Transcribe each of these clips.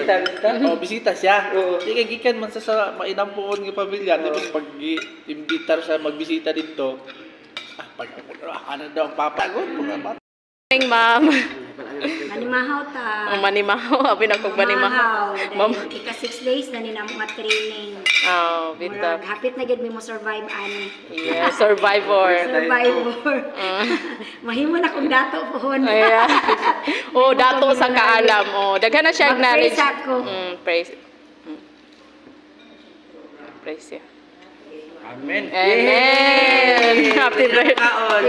bisita. Oh, bisita siya. Oo. Di kay gikan man sa mainampuon nga pamilya, tapos pag imbitar sa magbisita dito, pag ano daw ang papagot mga Morning, ma'am. Manimahaw ta. Ang manimahaw, abi na kong manimahaw. Ma'am. Ika 6 days na nila mga training. Oh, bita. Murag, hapit na gid mi mo survive ani. Yeah, survivor. Survivor. Mahimo na kung dato pohon. Ayan. Oh, dato sa kaalam. Oh, daghan na siya Mag-praise knowledge. ako. Praise. Praise siya. Amen. Amen. Happy birthday. Tignan kaon.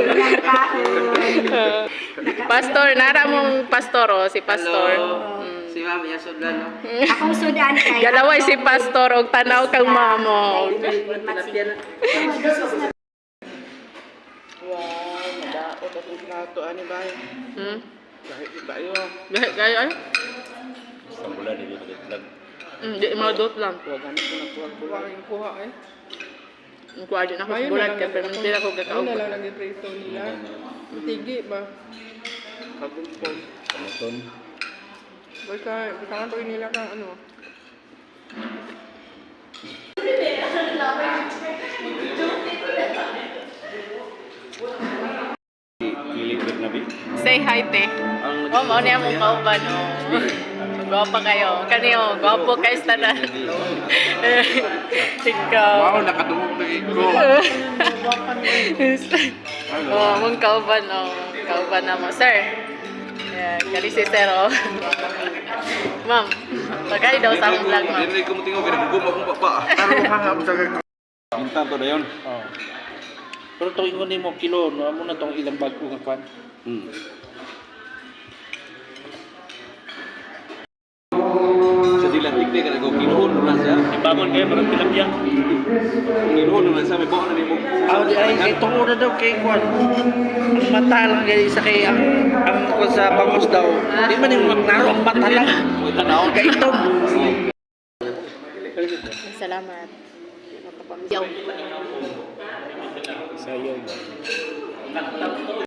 Pastor, nara mong pastor, oh, si pastor. Si Ma'am Yasodlan, no? Akong sudan kay. Galaway si pastor, og tanaw kang mamo. Wow, madaot at plato ani ba? Kahit di tayo. Gaya ay? Sa mula dili magitlag. Di madot lang. Ganit ko na kuha kuha eh. Ang kuha din ako sa bulat kaya pero hindi ako Ano kakaog. na lang lagi preso nila? Tigi ba? Kagumpong. Kamuton. Basta ka to nila kang ano? Kilipit na bi. Say hi, te. Oh, mao niya mong kauban, oh. Gwapo kayo. Kaniyo, gwapo kayo sa tanan. Ikaw. Wow, nakadungog na iko. Oh, mong kauban, oh. Kauban na mo. Sir. Yeah, kali si Sir, oh. Ma'am, pagkali daw sa akong vlog, ma'am. Hindi ko mutingo pinagugum akong papa. Taro maham sa gag. Pinta to dayon. Oh. Pero tong ingon nimo kilo, no amo na tong ilang bag ko nga kwan. Sa dilang tiktik ka nagaw kinuhon na siya. Ibangon kayo, parang tilapia. Kinuhon na siya may buwan na nimo. Aw di ay kay tungo na daw kay kwan. Ang mata lang gali sa kay ang kwan sa bangus daw. Di man yung magnaro ang mata lang. Mo tanaw. Kay ito. Salamat. Yaw. Sayong.